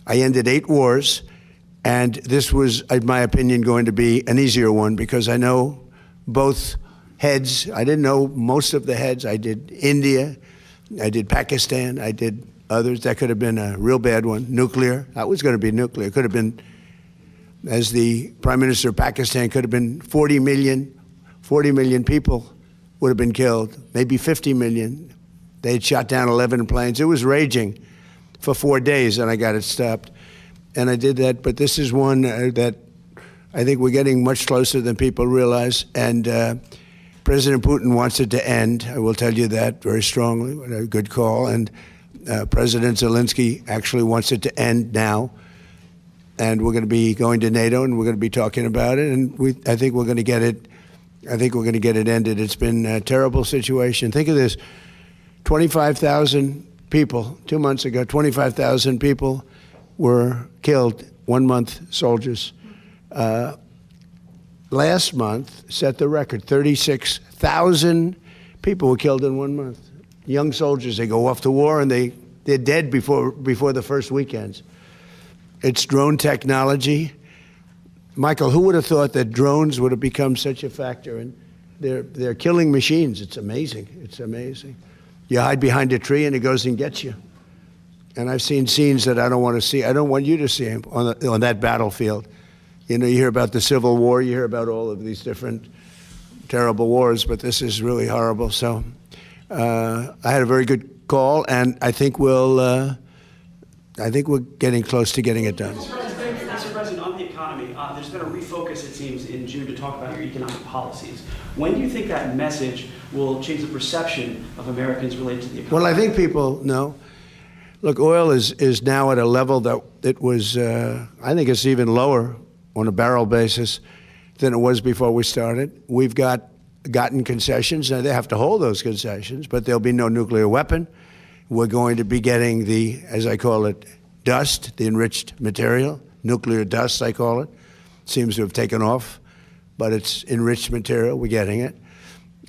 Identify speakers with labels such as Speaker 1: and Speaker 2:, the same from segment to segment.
Speaker 1: I ended 8 wars, and this was, in my opinion, going to be an easier one because I know both heads. I didn't know most of the heads. I did India, I did Pakistan, I did others. That could have been a real bad one. Nuclear, that was going to be nuclear. It could have been, as the Prime Minister of Pakistan, could have been 40 million people would have been killed, maybe 50 million. They had shot down 11 planes. It was raging for 4 days, and I got it stopped. And I did that, but this is one that I think we're getting much closer than people realize. And President Putin wants it to end. I will tell you that very strongly. A good call. And President Zelensky actually wants it to end now. And we're going to be going to NATO, and we're going to be talking about it. And I think we're going to get it. I think we're going to get it ended. It's been a terrible situation. Think of this: 25,000 people 2 months ago. 25,000 people were killed. 1 month, soldiers. Last month set the record. 36,000 people were killed in 1 month. Young soldiers. They go off to war, and they're dead before the first weekends. It's drone technology. Michael, who would have thought that drones would have become such a factor? And they're killing machines. It's amazing. It's amazing. You hide behind a tree and it goes and gets you. And I've seen scenes that I don't want to see. I don't want you to see them on that battlefield. You know, you hear about the Civil War. You hear about all of these different terrible wars, but this is really horrible. So I had a very good call, and I think we're getting close to getting it done.
Speaker 2: Mr. President, on the economy, there's been a refocus, it seems, in June to talk about your economic policies. When do you think that message will change the perception of Americans related to the economy?
Speaker 1: Well, I think people know. Look, oil is now at a level that it was, I think it's even lower on a barrel basis than it was before we started. We've gotten concessions. Now, they have to hold those concessions, but there'll be no nuclear weapon. We're going to be getting the, as I call it, dust, the enriched material, nuclear dust, I call it. Seems to have taken off, but it's enriched material. We're getting it.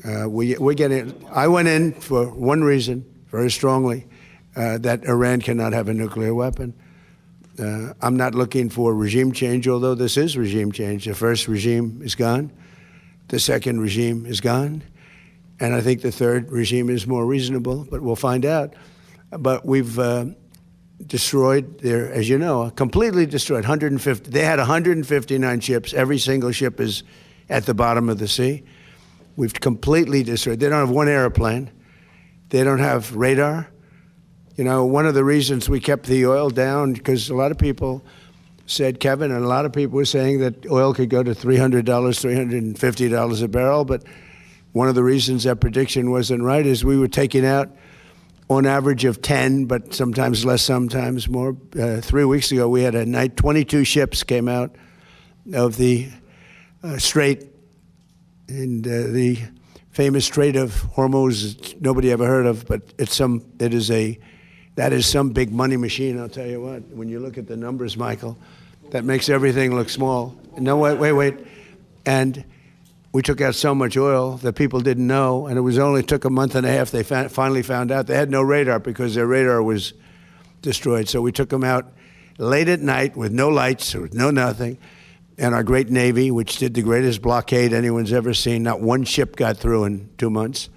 Speaker 1: We're getting it. I went in for one reason, very strongly, that Iran cannot have a nuclear weapon. I'm not looking for regime change, although this is regime change. The first regime is gone. The second regime is gone. And I think the third regime is more reasonable, but we'll find out. But we've destroyed their, as you know, completely destroyed 150. They had 159 ships. Every single ship is at the bottom of the sea. We've completely destroyed. They don't have one airplane. They don't have radar. You know, one of the reasons we kept the oil down, because a lot of people said, Kevin, and a lot of people were saying that oil could go to $300, $350 a barrel, but one of the reasons that prediction wasn't right is we were taking out on average of 10, but sometimes less, sometimes more. 3 weeks ago, we had a night, 22 ships came out of the Strait, and the famous Strait of Hormuz, nobody ever heard of, but that is some big money machine, I'll tell you what. When you look at the numbers, Michael, that makes everything look small. No, wait. And we took out so much oil that people didn't know, and it only took a month and a half. They finally found out. They had no radar because their radar was destroyed. So we took them out late at night with no lights, with no nothing. And our great Navy, which did the greatest blockade anyone's ever seen, not one ship got through in 2 months.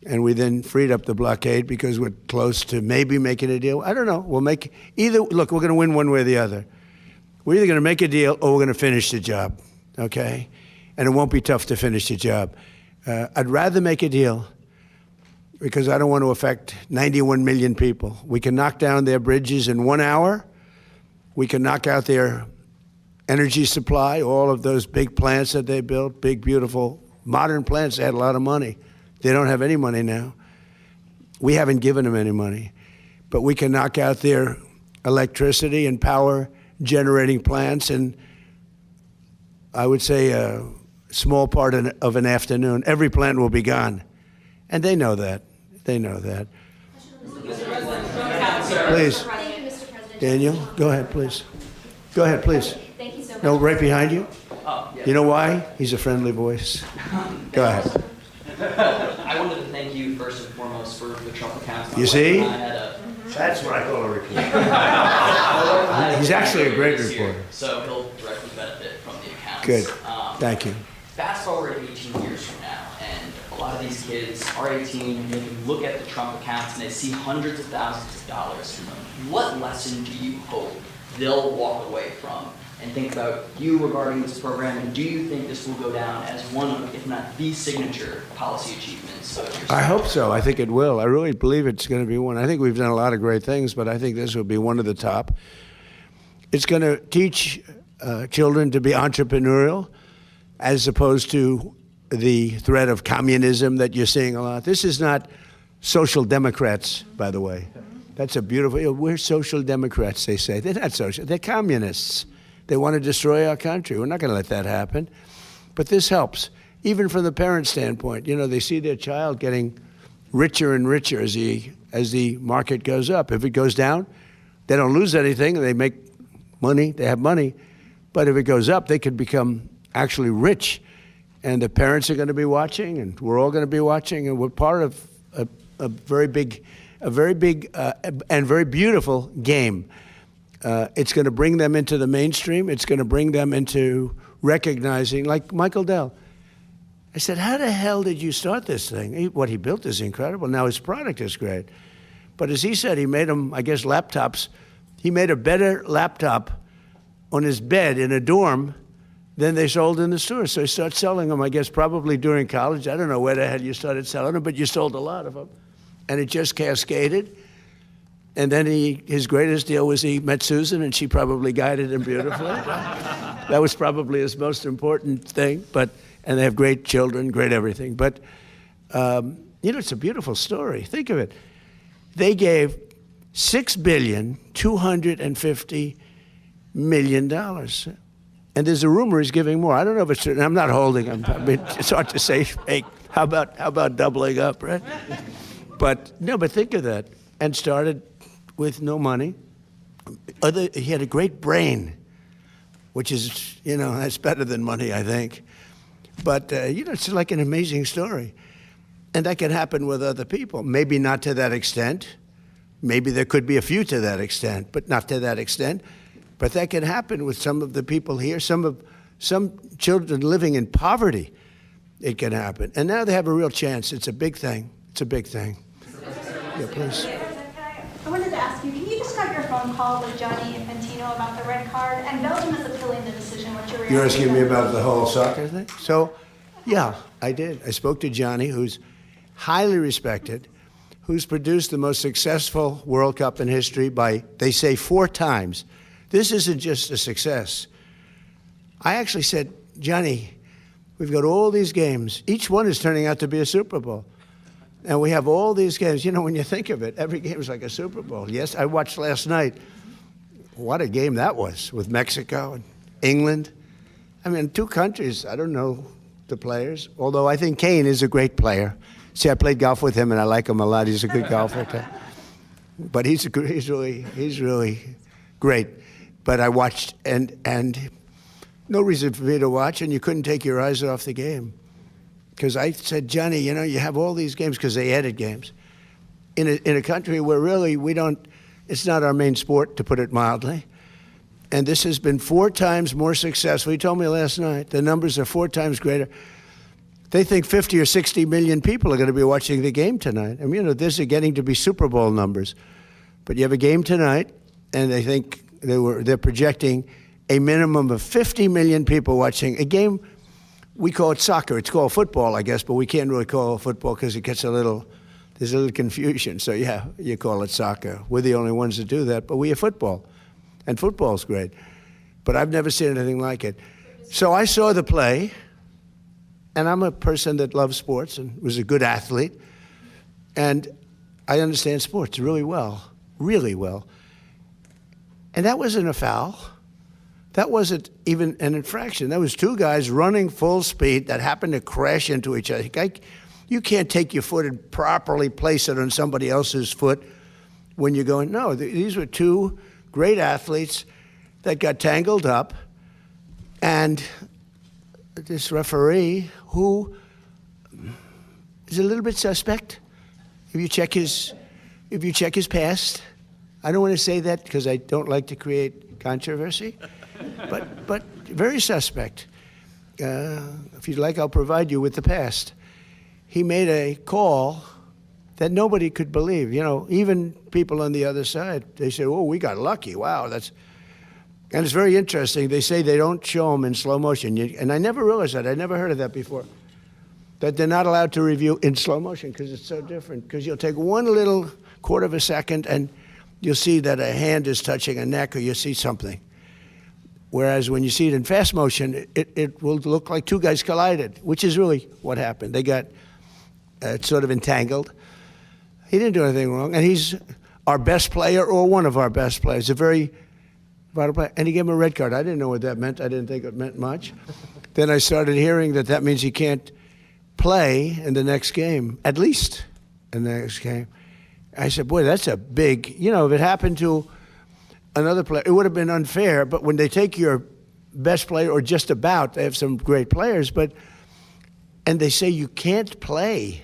Speaker 1: And we then freed up the blockade because we're close to maybe making a deal. I don't know. We'll make either. Look, we're going to win one way or the other. We're either going to make a deal or we're going to finish the job, okay? And it won't be tough to finish the job. I'd rather make a deal because I don't want to affect 91 million people. We can knock down their bridges in 1 hour. We can knock out their energy supply, all of those big plants that they built, big, beautiful, modern plants. They had a lot of money. They don't have any money now. We haven't given them any money. But we can knock out their electricity and power generating plants in, I would say, a small part of an afternoon. Every plant will be gone. And they know that. They know that. Please. Daniel, go ahead, please. Go ahead, please.
Speaker 3: Thank you so much.
Speaker 1: No, right behind you.
Speaker 2: Oh, yeah.
Speaker 1: You know why? He's a friendly voice. Go ahead.
Speaker 4: I wanted to thank you first and foremost for the Trump account.
Speaker 1: You see?
Speaker 4: I had
Speaker 1: That's what I call a report. He's actually a great
Speaker 4: this year,
Speaker 1: reporter.
Speaker 4: so he'll directly benefit from the accounts.
Speaker 1: Good. Thank you.
Speaker 4: Fast forward 18 years from now, and a lot of these kids are 18, and they can look at the Trump accounts and they see hundreds of thousands of dollars in them. What lesson do you hope they'll walk away from and think about you regarding this program, and do you think this will go down as one of, if not the signature policy achievements of your
Speaker 1: I hope so. I think it will. I really believe it's going to be one. I think we've done a lot of great things, but I think this will be one of the top. It's going to teach children to be entrepreneurial as opposed to the threat of communism that you're seeing a lot. This is not social democrats, by the way. That's a beautiful, we're social democrats, they say. They're not social, they're communists. They want to destroy our country. We're not going to let that happen. But this helps, even from the parent standpoint. You know, they see their child getting richer and richer as the market goes up. If it goes down, they don't lose anything. They make money, they have money. But if it goes up, they could become actually rich. And the parents are going to be watching, and we're all going to be watching, and we're part of a very big and very beautiful game. It's going to bring them into the mainstream. It's going to bring them into recognizing, like Michael Dell. I said, how the hell did you start this thing? What he built is incredible. Now his product is great. But as he said, he made them, I guess, laptops. He made a better laptop on his bed in a dorm than they sold in the store. So he started selling them, I guess, probably during college. I don't know where the hell you started selling them, but you sold a lot of them. And it just cascaded. And then his greatest deal was he met Susan, and she probably guided him beautifully. That was probably his most important thing. And they have great children, great everything. But, you know, it's a beautiful story. Think of it. They gave $6.25 billion. And there's a rumor he's giving more. I don't know if it's true. I'm not holding him. I mean, it's hard to say fake. How about doubling up, right? But think of that. And started with no money. He had a great brain, which is, you know, that's better than money, I think. But, you know, it's like an amazing story. And that can happen with other people. Maybe not to that extent. Maybe there could be a few to that extent, but not to that extent. But that can happen with some of the people here, some children living in poverty. It can happen. And now they have a real chance. It's a big thing. It's a big thing. Yeah, please.
Speaker 3: I wanted to ask you, can you describe your phone call with Gianni Infantino about the red card? And Belgium is appealing the decision. What's your reaction?
Speaker 1: You're asking me about the whole soccer thing? So, yeah, I did. I spoke to Gianni, who's highly respected, who's produced the most successful World Cup in history by, they say, 4 times. This isn't just a success. I actually said, Gianni, we've got all these games. Each one is turning out to be a Super Bowl. And we have all these games. You know, when you think of it, every game is like a Super Bowl. Yes, I watched last night. What a game that was with Mexico and England. I mean, 2 countries, I don't know the players, although I think Kane is a great player. See, I played golf with him, and I like him a lot. He's a good golfer. But he's really great. But I watched, and no reason for me to watch, and you couldn't take your eyes off the game. Because I said, Johnny, you know, you have all these games, because they added games. In a country where really it's not our main sport, to put it mildly. And this has been 4 times more successful. He told me last night, the numbers are 4 times greater. They think 50 or 60 million people are going to be watching the game tonight. I mean, you know, this is getting to be Super Bowl numbers. But you have a game tonight, and they think they're projecting a minimum of 50 million people watching a game. We call it soccer. It's called football, I guess, but we can't really call it football because it gets there's a little confusion. So, yeah, you call it soccer. We're the only ones that do that, but we have football. And football's great. But I've never seen anything like it. So I saw the play, and I'm a person that loves sports and was a good athlete. And I understand sports really well, really well. And that wasn't a foul. That wasn't even an infraction. That was 2 guys running full speed that happened to crash into each other. You can't take your foot and properly place it on somebody else's foot when you're going, no, these were 2 great athletes that got tangled up, and this referee, who is a little bit suspect, if you check his past, I don't want to say that because I don't like to create controversy, but very suspect. If you'd like, I'll provide you with the past. He made a call that nobody could believe. You know, even people on the other side, they say, "Oh, we got lucky. Wow, that's." And it's very interesting. They say they don't show them in slow motion, and I never realized that. I never heard of that before. That they're not allowed to review in slow motion because it's so different. Because you'll take one little quarter of a second and you'll see that a hand is touching a neck or you'll see something. Whereas when you see it in fast motion, it will look like two guys collided, which is really what happened. They got sort of entangled. He didn't do anything wrong, and he's our best player or one of our best players, a very vital player. And he gave him a red card. I didn't know what that meant. I didn't think it meant much. Then I started hearing that means he can't play in the next game, at least in the next game. I said, boy, that's a big, you know, if it happened to another player, it would have been unfair, but when they take your best player, or just about, they have some great players, and they say you can't play,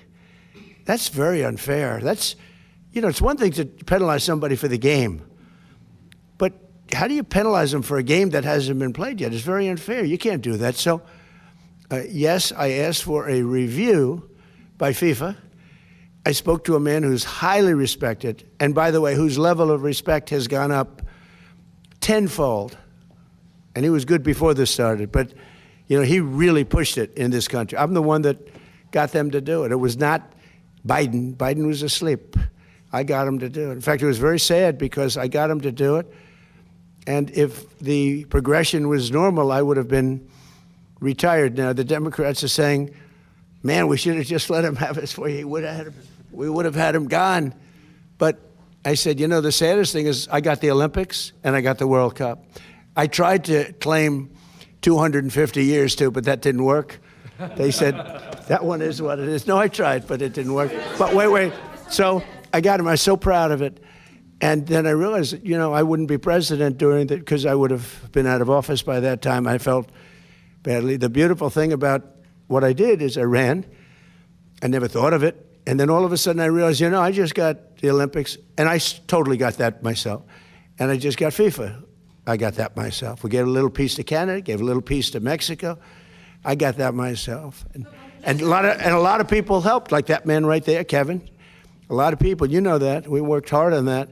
Speaker 1: that's very unfair. That's, you know, it's one thing to penalize somebody for the game, but how do you penalize them for a game that hasn't been played yet? It's very unfair. You can't do that. So, yes, I asked for a review by FIFA. I spoke to a man who's highly respected, and by the way, whose level of respect has gone up tenfold. And he was good before this started, but you know, he really pushed it in this country. I'm the one that got them to do it. It was not Biden. Biden was asleep. I got him to do it. In fact, it was very sad because I got him to do it. And if the progression was normal, I would have been retired now. The Democrats are saying, man, we should have just let him have his way. We would have had him gone. But I said, you know, the saddest thing is I got the Olympics and I got the World Cup. I tried to claim 250 years too, but that didn't work. They said, that one is what it is. No, I tried, but it didn't work. But wait. So I got him. I was so proud of it. And then I realized that, you know, I wouldn't be president during that because I would have been out of office by that time. I felt badly. The beautiful thing about what I did is I ran. I never thought of it. And then all of a sudden I realized, you know, I just got the Olympics, and I totally got that myself. And I just got FIFA. I got that myself. We gave a little piece to Canada, gave a little piece to Mexico. I got that myself. And a lot of people helped, like that man right there, Kevin. A lot of people, you know that. We worked hard on that,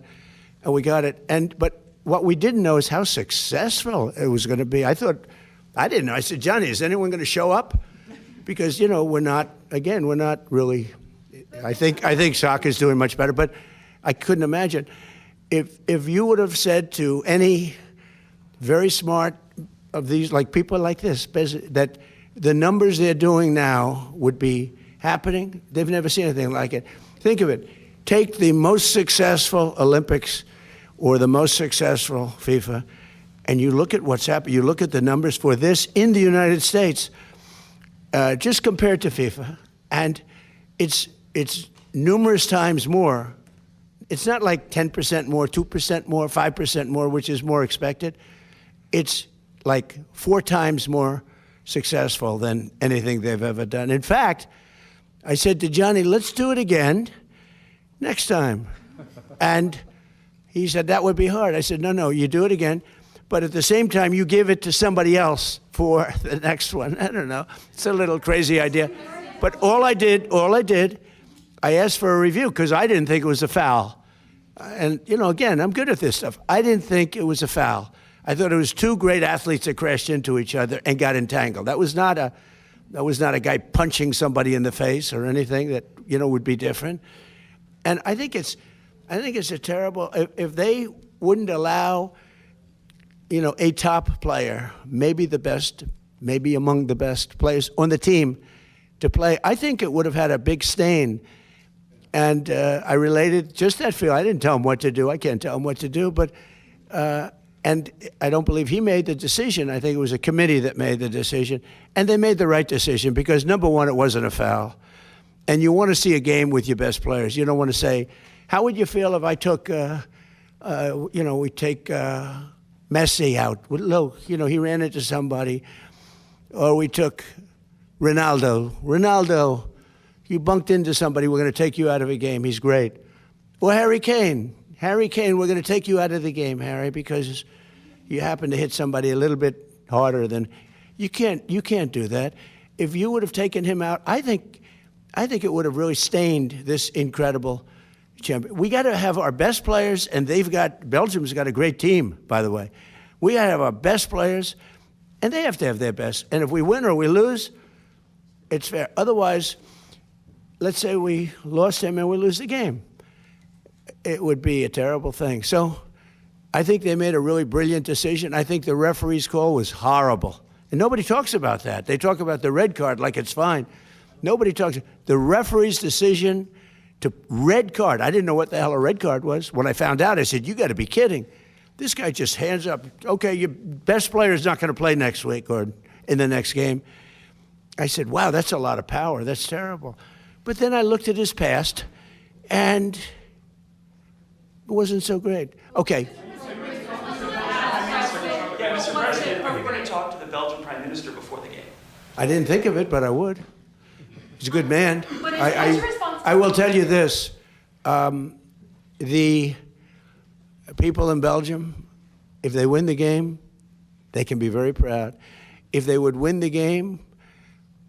Speaker 1: and we got it. But what we didn't know is how successful it was going to be. I didn't know. I said, Johnny, is anyone going to show up? Because, you know, we're not really, I think soccer's doing much better, but I couldn't imagine. If you would have said to any very smart of these, like people like this, that the numbers they're doing now would be happening, they've never seen anything like it. Think of it. Take the most successful Olympics or the most successful FIFA, and you look at what's happened. You look at the numbers for this in the United States, just compared to FIFA, and it's numerous times more. It's not like 10% more, 2% more, 5% more, which is more expected. It's like 4 times more successful than anything they've ever done. In fact, I said to Johnny, let's do it again next time. And he said, that would be hard. I said, no, you do it again. But at the same time, you give it to somebody else for the next one. I don't know. It's a little crazy idea. But all I did, I asked for a review because I didn't think it was a foul. And, you know, again, I'm good at this stuff. I didn't think it was a foul. I thought it was 2 great athletes that crashed into each other and got entangled. That was not a guy punching somebody in the face or anything that, you know, would be different. And I think it's a terrible, if they wouldn't allow, you know, a top player, maybe the best, maybe among the best players on the team to play, I think it would have had a big stain. And I related just that feel. I didn't tell him what to do. I can't tell him what to do. But and I don't believe he made the decision. I think it was a committee that made the decision. And they made the right decision because, number one, it wasn't a foul. And you want to see a game with your best players. You don't want to say, how would you feel if I took, we take Messi out? Look, you know, he ran into somebody. Or we took Ronaldo, you bunked into somebody, we're going to take you out of a game. He's great. Or Harry Kane. Harry Kane, we're going to take you out of the game, Harry, because you happen to hit somebody a little bit harder than you can't do that. If you would have taken him out, I think it would have really stained this incredible champion. We got to have our best players, and Belgium's got a great team, by the way. We got to have our best players, and they have to have their best. And if we win or we lose, it's fair. Otherwise, let's say we lost him and we lose the game. It would be a terrible thing. So I think they made a really brilliant decision. I think the referee's call was horrible. And nobody talks about that. They talk about the red card like it's fine. Nobody talks. The referee's decision to red card. I didn't know what the hell a red card was. When I found out, I said, you got to be kidding. This guy just hands up, okay, your best player is not going to play next week or in the next game. I said, wow, that's a lot of power. That's terrible. But then I looked at his past, and it wasn't so great. Okay.
Speaker 2: Yeah, Mr. President, are you going to talk to the Belgian Prime Minister before the game?
Speaker 1: I didn't think of it, but I would. He's a good man.
Speaker 3: But it's your responsibility.
Speaker 1: I will tell you this. The people in Belgium, if they win the game, they can be very proud. If they would win the game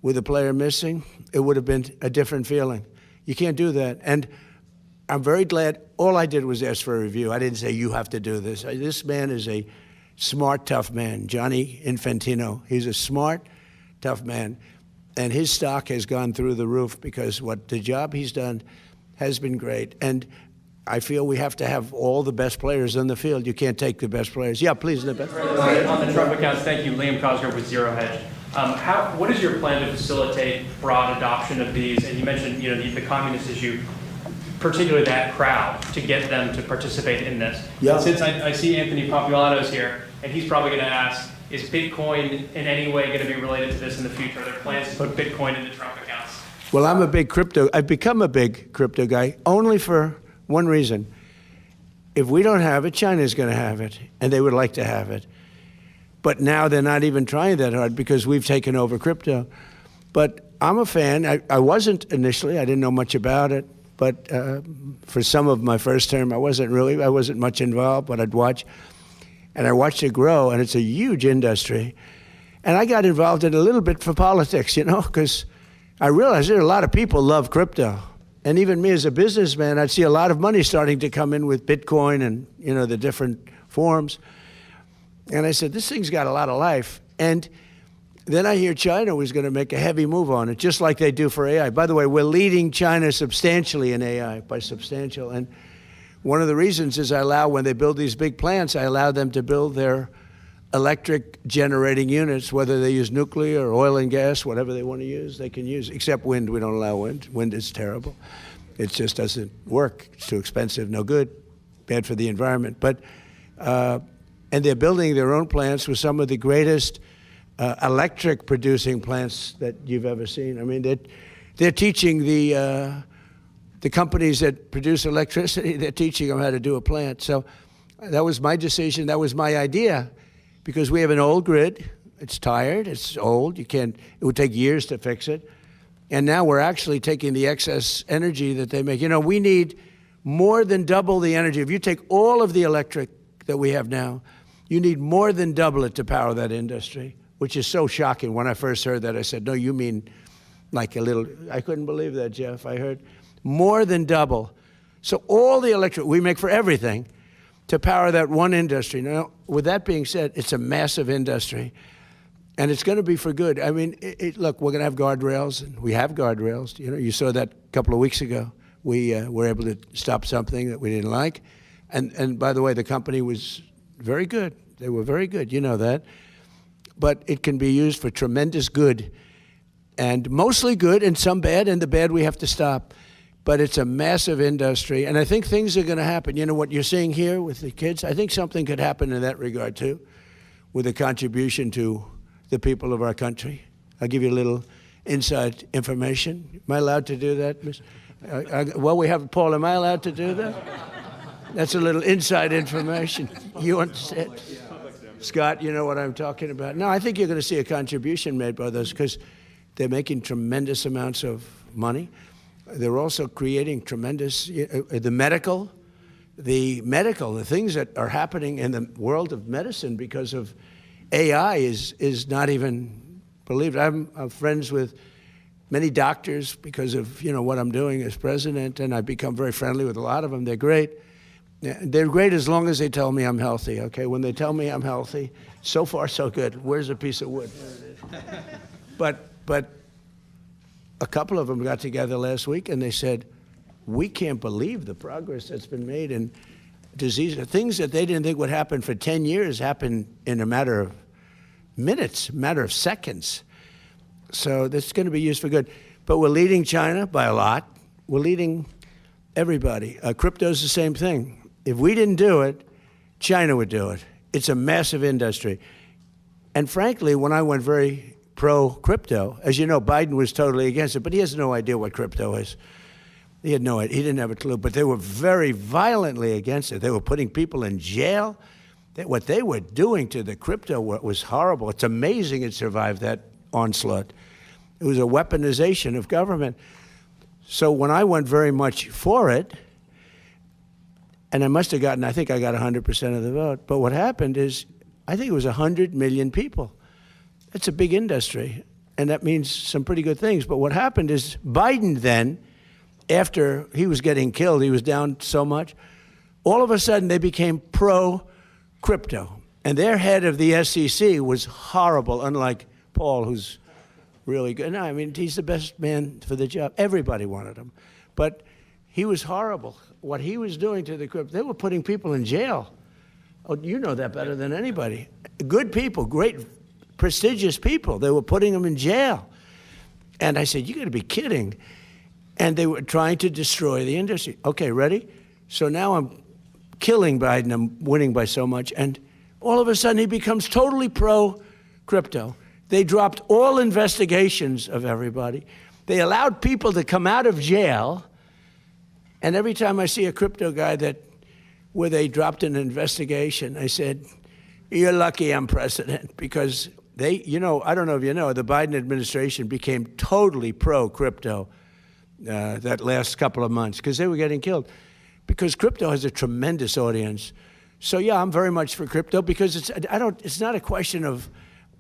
Speaker 1: with a player missing, it would have been a different feeling. You can't do that. And I'm very glad. All I did was ask for a review. I didn't say, you have to do this. This man is a smart, tough man, Gianni Infantino. He's a smart, tough man. And his stock has gone through the roof because the job he's done has been great. And I feel we have to have all the best players on the field. You can't take the best players. Yeah, please, the best.
Speaker 5: On the Trump accounts, thank you. Liam Cosgrove with Zero Hedge. What is your plan to facilitate broad adoption of these? And you mentioned, the communist issue, particularly that crowd, to get them to participate in this.
Speaker 1: Yeah.
Speaker 5: Since I see Anthony Populato's here, and he's probably going to ask, is Bitcoin in any way going to be related to this in the future? Are there plans to put Bitcoin into Trump accounts?
Speaker 1: Well, I've become a big crypto guy only for one reason. If we don't have it, China's going to have it, and they would like to have it. But now they're not even trying that hard because we've taken over crypto. But I'm a fan. I wasn't initially. I didn't know much about it. But for some of my first term, I wasn't much involved, but I'd watch. And I watched it grow, and it's a huge industry. And I got involved in a little bit for politics, because I realized there are a lot of people love crypto. And even me as a businessman, I'd see a lot of money starting to come in with Bitcoin and, the different forms. And I said, this thing's got a lot of life. And then I hear China was going to make a heavy move on it, just like they do for AI. By the way, we're leading China substantially in AI, by substantial. And one of the reasons is when they build these big plants, I allow them to build their electric generating units, whether they use nuclear or oil and gas, whatever they want to use, they can use. Except wind, we don't allow wind. Wind is terrible. It just doesn't work. It's too expensive, no good, bad for the environment. But and they're building their own plants with some of the greatest electric producing plants that you've ever seen. I mean, they're teaching the companies that produce electricity, they're teaching them how to do a plant. So that was my decision. That was my idea. Because we have an old grid, it's tired, it's old, it would take years to fix it. And now we're actually taking the excess energy that they make. We need more than double the energy. If you take all of the electric that we have now, you need more than double it to power that industry, which is so shocking. When I first heard that, I said, no, you mean like a little, I couldn't believe that, Jeff. I heard more than double. So all the electric we make for everything, to power that one industry. Now, with that being said, it's a massive industry, and it's going to be for good. I mean, look, we're going to have guardrails, and we have guardrails. You saw that a couple of weeks ago. We were able to stop something that we didn't like, and by the way, the company was very good. They were very good. You know that. But it can be used for tremendous good, and mostly good, and some bad, and the bad we have to stop. But it's a massive industry, and I think things are going to happen. What you're seeing here with the kids, I think something could happen in that regard, too, with a contribution to the people of our country. I'll give you a little inside information. Am I allowed to do that, Miss? Well, we have Paul. Am I allowed to do that? That's a little inside information. You understand? Scott, you know what I'm talking about. No, I think you're going to see a contribution made by those because they're making tremendous amounts of money. They're also creating tremendous, the medical the things that are happening in the world of medicine because of AI is not even believed. I'm friends with many doctors because of what I'm doing as president, and I've become very friendly with a lot of them. They're great. They're great as long as they tell me I'm healthy. Okay, when they tell me I'm healthy, so far so good. Where's a piece of wood? But a couple of them got together last week and they said, we can't believe the progress that's been made in disease. Things that they didn't think would happen for 10 years happen in a matter of minutes, a matter of seconds. So that's going to be used for good. But we're leading China by a lot. We're leading everybody. Crypto's the same thing. If we didn't do it, China would do it. It's a massive industry. And frankly, when I went very pro-crypto, as you know, Biden was totally against it, but he has no idea what crypto is. He had no idea. He didn't have a clue. But they were very violently against it. They were putting people in jail. What they were doing to the crypto was horrible. It's amazing it survived that onslaught. It was a weaponization of government. So when I went very much for it, and I think I got 100% of the vote. But what happened is, I think it was 100 million people. That's a big industry, and that means some pretty good things. But what happened is Biden then, after he was getting killed, he was down so much, all of a sudden they became pro-crypto. And their head of the SEC was horrible, unlike Paul, who's really good. No, I mean, he's the best man for the job. Everybody wanted him. But he was horrible. What he was doing to the crypto, they were putting people in jail. Oh, you know that better than anybody. Good people, great, prestigious people. They were putting them in jail. And I said, you got to be kidding. And they were trying to destroy the industry. Okay, ready? So now I'm killing Biden. I'm winning by so much. And all of a sudden, he becomes totally pro-crypto. They dropped all investigations of everybody. They allowed people to come out of jail. And every time I see a crypto guy where they dropped an investigation, I said, you're lucky I'm president, because I don't know if you know, the Biden administration became totally pro-crypto that last couple of months because they were getting killed. Because crypto has a tremendous audience. So yeah, I'm very much for crypto because it's not a question of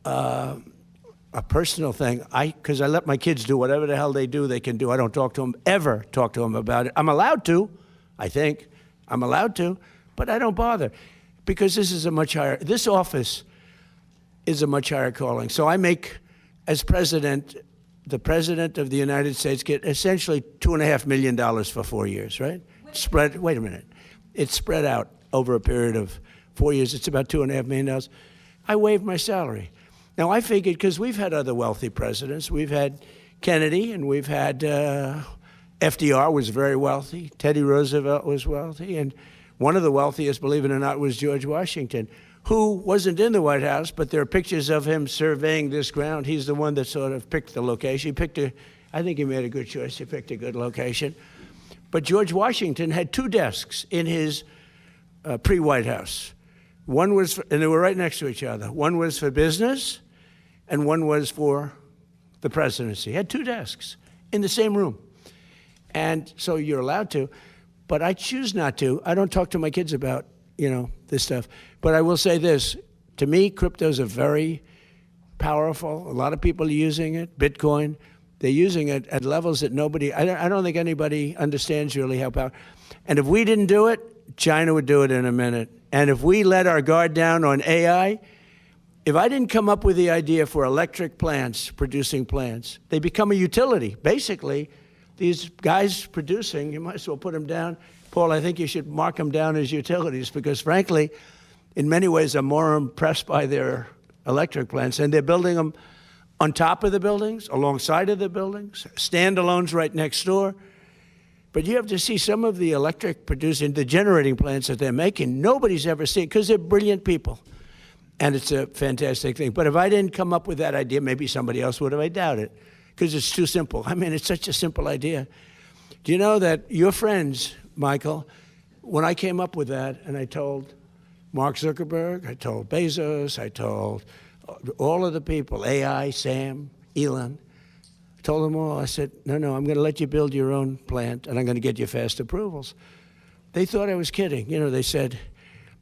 Speaker 1: a personal thing. Because I let my kids do whatever the hell they do, they can do. I don't ever talk to them about it. I'm allowed to, I think. I'm allowed to, but I don't bother because this office is a much higher calling. So I make, as president, the president of the United States get essentially $2.5 million for 4 years, right? Wait a minute. It's spread out over a period of 4 years. It's about $2.5 million. I waived my salary. Now, I figured, because we've had other wealthy presidents. We've had Kennedy, and we've had FDR was very wealthy. Teddy Roosevelt was wealthy. And one of the wealthiest, believe it or not, was George Washington, who wasn't in the White House, but there are pictures of him surveying this ground. He's the one that sort of picked the location. I think he made a good choice. He picked a good location. But George Washington had two desks in his pre-White House. One was, and they were right next to each other. One was for business, and one was for the presidency. He had two desks in the same room. And so you're allowed to, but I choose not to. I don't talk to my kids about, this stuff. But I will say this, to me, cryptos are very powerful. A lot of people are using it. Bitcoin, they're using it at levels that I don't think anybody understands really how powerful. And if we didn't do it, China would do it in a minute. And if we let our guard down on AI, if I didn't come up with the idea for electric plants, producing plants, they become a utility. Basically, these guys producing, you might as well put them down. Paul, I think you should mark them down as utilities because, frankly, in many ways, I'm more impressed by their electric plants. And they're building them on top of the buildings, alongside of the buildings, standalones right next door. But you have to see some of the electric producing, the generating plants that they're making, nobody's ever seen because they're brilliant people. And it's a fantastic thing. But if I didn't come up with that idea, maybe somebody else would have. I doubt it because it's too simple. I mean, it's such a simple idea. Do you know that your friends, Michael, when I came up with that and I told Mark Zuckerberg, I told Bezos, I told all of the people, AI, Sam, Elon, I told them all, I said, no, I'm going to let you build your own plant and I'm going to get you fast approvals. They thought I was kidding. They said,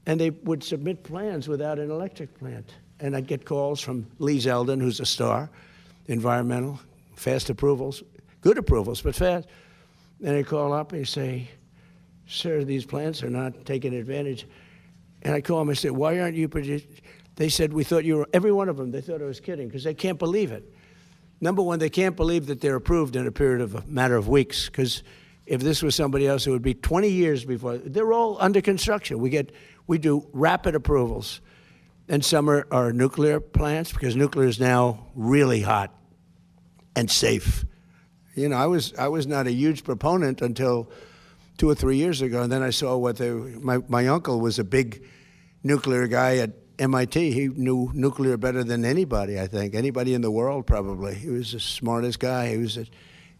Speaker 1: and they would submit plans without an electric plant. And I'd get calls from Lee Zeldin, who's a star, environmental, fast approvals, good approvals, but fast. And I'd call up and he'd say, sir, these plants are not taking advantage. And I call them and say, why aren't you producing? They said, we thought you were, every one of them, they thought I was kidding because they can't believe it. Number one, they can't believe that they're approved in a period of a matter of weeks, because if this was somebody else, it would be 20 years before. They're all under construction. We do rapid approvals. And some are nuclear plants, because nuclear is now really hot and safe. I was not a huge proponent until 2 or 3 years ago, and then I saw what my uncle was a big nuclear guy at MIT. He knew nuclear better than anybody, I think. Anybody in the world, probably. He was the smartest guy. He was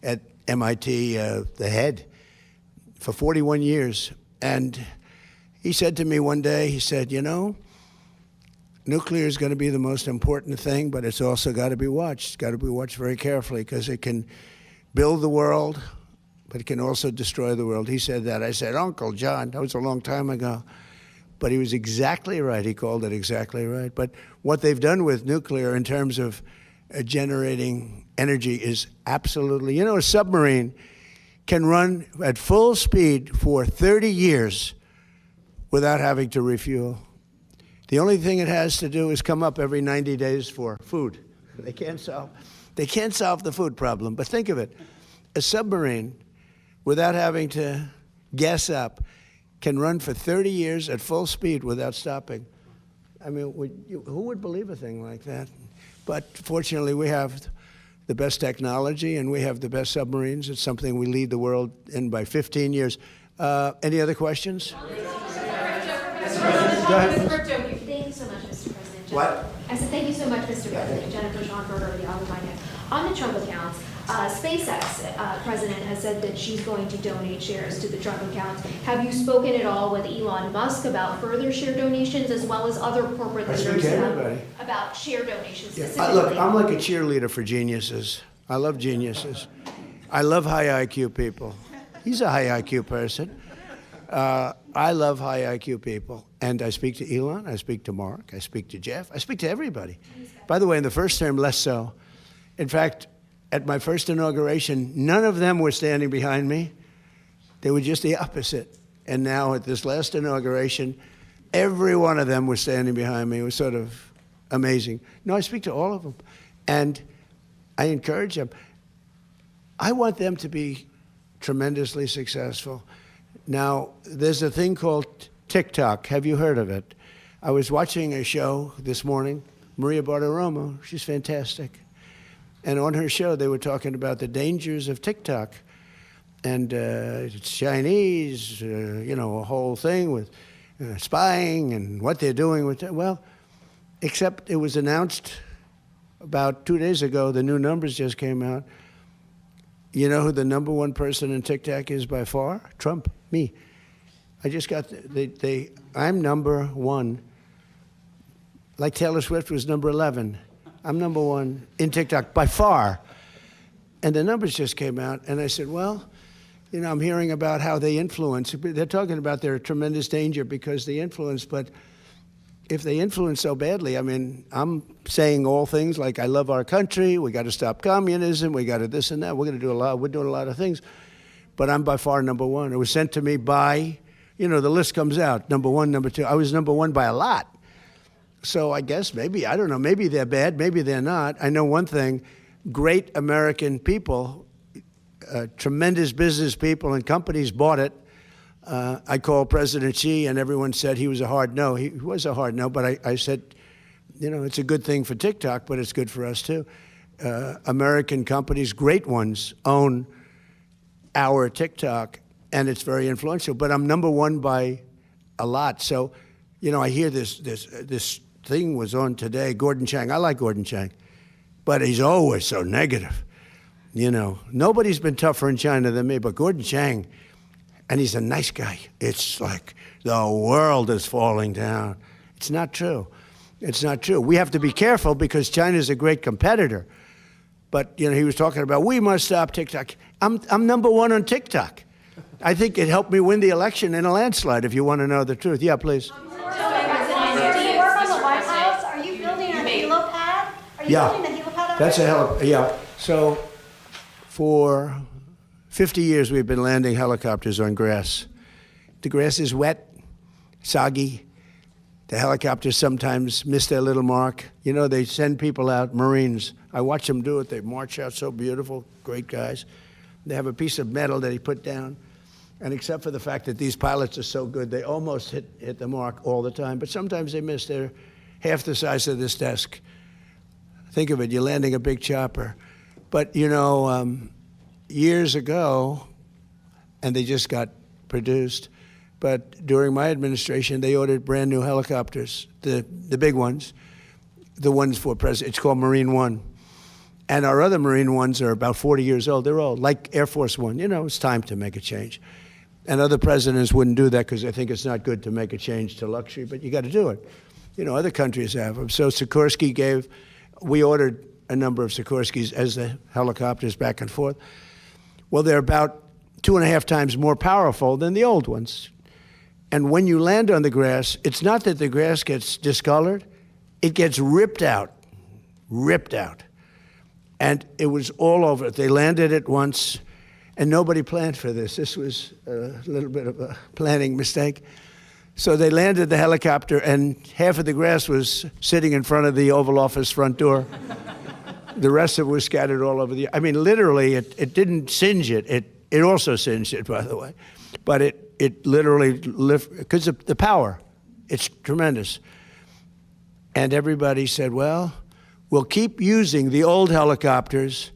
Speaker 1: at MIT, the head, for 41 years. And he said to me one day, he said, nuclear is going to be the most important thing, but it's also got to be watched. It's got to be watched very carefully, because it can build the world, but it can also destroy the world. He said that. I said, Uncle John, that was a long time ago. But he was exactly right. He called it exactly right. But what they've done with nuclear in terms of generating energy is absolutely, a submarine can run at full speed for 30 years without having to refuel. The only thing it has to do is come up every 90 days for food. They can't solve the food problem. But think of it. A submarine, without having to gas up, can run for 30 years at full speed without stopping. I mean, who would believe a thing like that? But fortunately, we have the best technology and we have the best submarines. It's something we lead the world in by 15 years. Any other questions? Go ahead.
Speaker 6: Thank you so much, Mr. President.
Speaker 1: What?
Speaker 6: I said thank you so much, Mr. President. Jennifer Schonberger of the Alabama. On the Trump accounts, SpaceX president has said that she's going to donate shares to the Trump accounts. Have you spoken at all with Elon Musk about further share donations, as well as other corporate leaders about share donations specifically?
Speaker 1: Look, I'm like a cheerleader for geniuses. I love geniuses. I love high IQ people. He's a high IQ person. I love high IQ people. And I speak to Elon, I speak to Mark, I speak to Jeff, I speak to everybody. By the way, in the first term, less so. In fact, at my first inauguration, none of them were standing behind me. They were just the opposite. And now at this last inauguration, every one of them was standing behind me. It was sort of amazing. No, I speak to all of them. And I encourage them. I want them to be tremendously successful. Now, there's a thing called TikTok. Have you heard of it? I was watching a show this morning, Maria Bartiromo. She's fantastic. And on her show, they were talking about the dangers of TikTok. And it's Chinese, a whole thing with spying and what they're doing with it. Well, except it was announced about 2 days ago, the new numbers just came out. You know who the number one person in TikTok is by far? Trump, me. I just got, I'm number one. Like Taylor Swift was number 11. I'm number one in TikTok by far. And the numbers just came out, and I said, well, I'm hearing about how they influence. They're talking about their tremendous danger because they influence, but if they influence so badly, I mean, I'm saying all things like I love our country, we got to stop communism, we got to this and that, we're doing a lot of things, but I'm by far number one. It was sent to me by, the list comes out, number one, number two. I was number one by a lot. So I guess maybe, I don't know, maybe they're bad, maybe they're not. I know one thing, great American people, tremendous business people and companies bought it. I called President Xi and everyone said he was a hard no. He was a hard no, but I said, it's a good thing for TikTok, but it's good for us too. American companies, great ones, own our TikTok and it's very influential, but I'm number one by a lot. So, I hear this thing was on today, Gordon Chang. I like Gordon Chang, but he's always so negative. Nobody's been tougher in China than me, but Gordon Chang, and he's a nice guy. It's like the world is falling down. It's not true. It's not true. We have to be careful because China's a great competitor. But, he was talking about, we must stop TikTok. I'm number one on TikTok. I think it helped me win the election in a landslide, if you want to know the truth. Yeah, please.
Speaker 3: You work on the White House, are you building a helipad? Are you
Speaker 1: Yeah.
Speaker 3: building the helipad?
Speaker 1: That's yeah. So for 50 years, we've been landing helicopters on grass. The grass is wet, soggy. The helicopters sometimes miss their little mark. You know, they send people out, Marines. I watch them do it. They march out so beautiful, great guys. They have a piece of metal that they put down. And except for the fact that these pilots are so good, they almost hit the mark all the time. But sometimes they miss. They're half the size of this desk. Think of it, you're landing a big chopper. But, you know, years ago, and they just got produced, but during my administration, they ordered brand new helicopters, the big ones, the ones for President. It's called Marine One. And our other Marine ones are about 40 years old. They're old, like Air Force One. You know, it's time to make a change. And other presidents wouldn't do that because they think it's not good to make a change to luxury, but you got to do it. You know, other countries have them. So Sikorsky we ordered a number of Sikorskys as the helicopters back and forth. Well, they're about 2.5 times more powerful than the old ones. And when you land on the grass, it's not that the grass gets discolored, it gets ripped out. And it was all over. They landed it once, and nobody planned for this. This was a little bit of a planning mistake. So they landed the helicopter, and half of the grass was sitting in front of the Oval Office front door. The rest of it was scattered all over I mean, literally, it didn't singe it. It also singed it, by the way. But it literally lifted, because of the power. It's tremendous. And everybody said, well, we'll keep using the old helicopters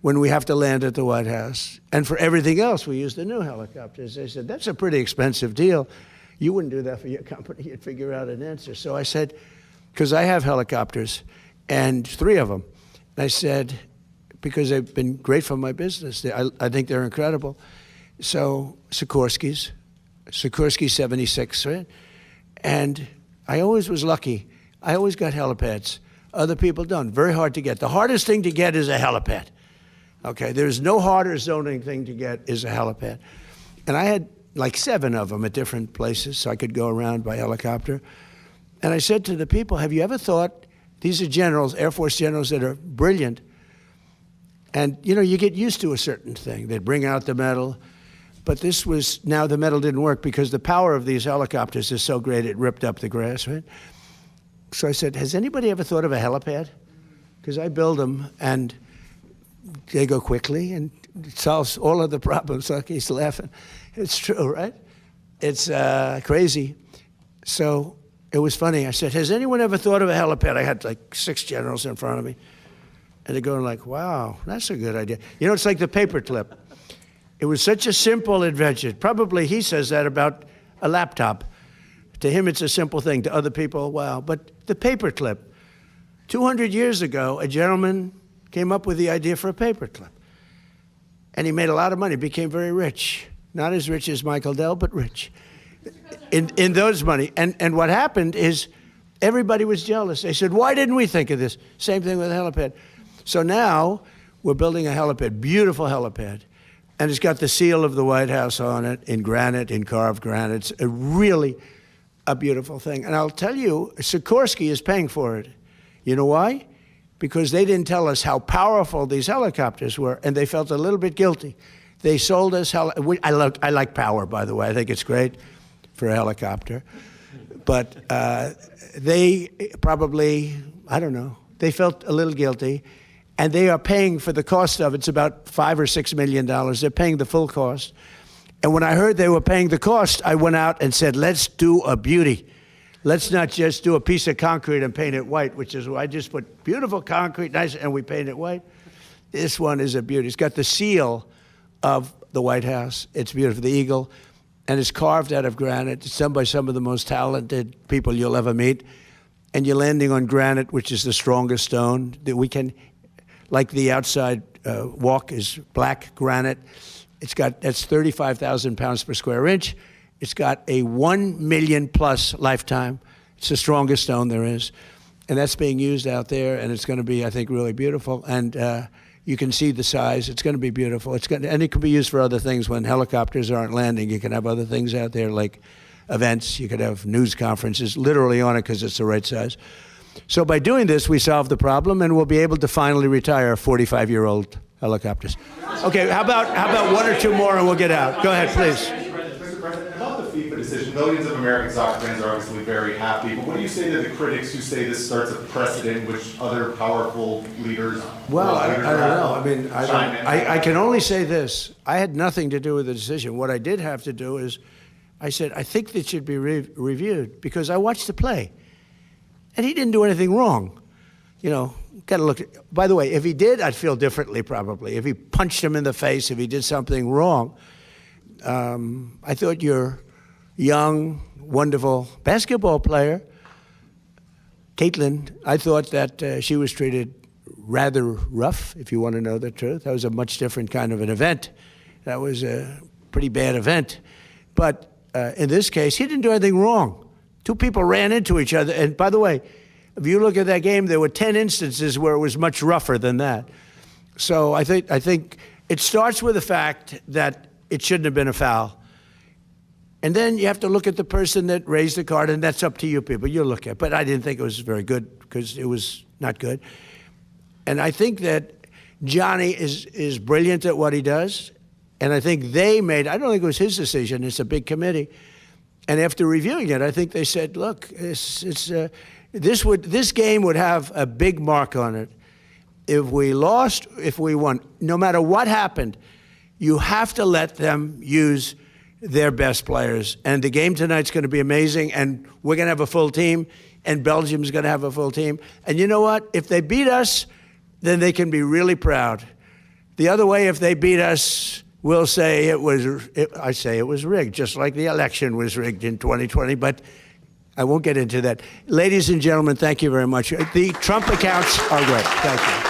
Speaker 1: when we have to land at the White House. And for everything else, we use the new helicopters. They said, that's a pretty expensive deal. You wouldn't do that for your company. You'd figure out an answer. So I said, because I have helicopters, and 3 of them. And I said, because they've been great for my business. I think they're incredible. So Sikorsky 76, right? And I always was lucky. I always got helipads. Other people don't. Very hard to get. The hardest thing to get is a helipad. Okay, there's no harder zoning thing to get is a helipad. And I had like 7 of them at different places, so I could go around by helicopter. And I said to the people, have you ever thought, these are generals, Air Force generals that are brilliant, and you know, you get used to a certain thing. They'd bring out the metal, but now the metal didn't work because the power of these helicopters is so great it ripped up the grass, right? So I said, has anybody ever thought of a helipad? Because I build them, and they go quickly, and it solves all of the problems. Like he's laughing. It's true, right? It's crazy. So it was funny. I said, has anyone ever thought of a helipad? I had like 6 generals in front of me. And they're going like, wow, that's a good idea. You know, it's like the paperclip. It was such a simple invention. Probably he says that about a laptop. To him, it's a simple thing. To other people, wow. But the paperclip. 200 years ago, a gentleman came up with the idea for a paperclip. And he made a lot of money, became very rich. Not as rich as Michael Dell, but rich in those money. And what happened is everybody was jealous. They said, why didn't we think of this? Same thing with a helipad. So now we're building a helipad, beautiful helipad. And it's got the seal of the White House on it, in granite, in carved granite. It's really a beautiful thing. And I'll tell you, Sikorsky is paying for it. You know why? Because they didn't tell us how powerful these helicopters were, and they felt a little bit guilty. They sold us I like power, by the way. I think it's great for a helicopter. But they probably, I don't know, they felt a little guilty. And they are paying for the cost of it. It's about $5 or $6 million. They're paying the full cost. And when I heard they were paying the cost, I went out and said, let's do a beauty. Let's not just do a piece of concrete and paint it white, which is why I just put beautiful concrete, nice, and we paint it white. This one is a beauty. It's got the seal of the White House. It's beautiful, the eagle. And it's carved out of granite. It's done by some of the most talented people you'll ever meet. And you're landing on granite, which is the strongest stone that we can. Like the outside walk is black granite. That's 35,000 pounds per square inch. It's got a 1 million plus lifetime. It's the strongest stone there is. And that's being used out there, and it's going to be, I think, really beautiful. And You can see the size. It's going to be beautiful. And it can be used for other things. When helicopters aren't landing, you can have other things out there like events. You could have news conferences literally on it because it's the right size. So by doing this, we solve the problem, and we'll be able to finally retire 45-year-old helicopters. Okay, how about one or two more, and we'll get out. Go ahead, please.
Speaker 7: Mr. President, about the FIFA decision, millions of American soccer fans are obviously very happy, but what do you say to the critics who say this starts a precedent which other powerful leaders?
Speaker 1: Well, I don't know. I mean,
Speaker 7: chime in?
Speaker 1: I can only say this. I had nothing to do with the decision. What I did have to do is, I said, I think that should be reviewed, because I watched the play. And he didn't do anything wrong. You know, got to look at, by the way, if he did, I'd feel differently probably. If he punched him in the face, if he did something wrong. I thought your young, wonderful basketball player, Caitlin, I thought that she was treated rather rough, if you want to know the truth. That was a much different kind of an event. That was a pretty bad event. But in this case, he didn't do anything wrong. Two people ran into each other. And by the way, if you look at that game, there were 10 instances where it was much rougher than that. So I think it starts with the fact that it shouldn't have been a foul. And then you have to look at the person that raised the card, and that's up to you people. You look at. But I didn't think it was very good because it was not good. And I think that Johnny is brilliant at what he does. And I think they made, I don't think it was his decision, it's a big committee. And after reviewing it, I think they said, look, this game would have a big mark on it. If we lost, if we won, no matter what happened, you have to let them use their best players. And the game tonight's going to be amazing, and we're going to have a full team, and Belgium's going to have a full team. And you know what? If they beat us, then they can be really proud. The other way, if they beat us, we'll say I say it was rigged, just like the election was rigged in 2020, but I won't get into that. Ladies and gentlemen, thank you very much. The Trump accounts are great. Thank you.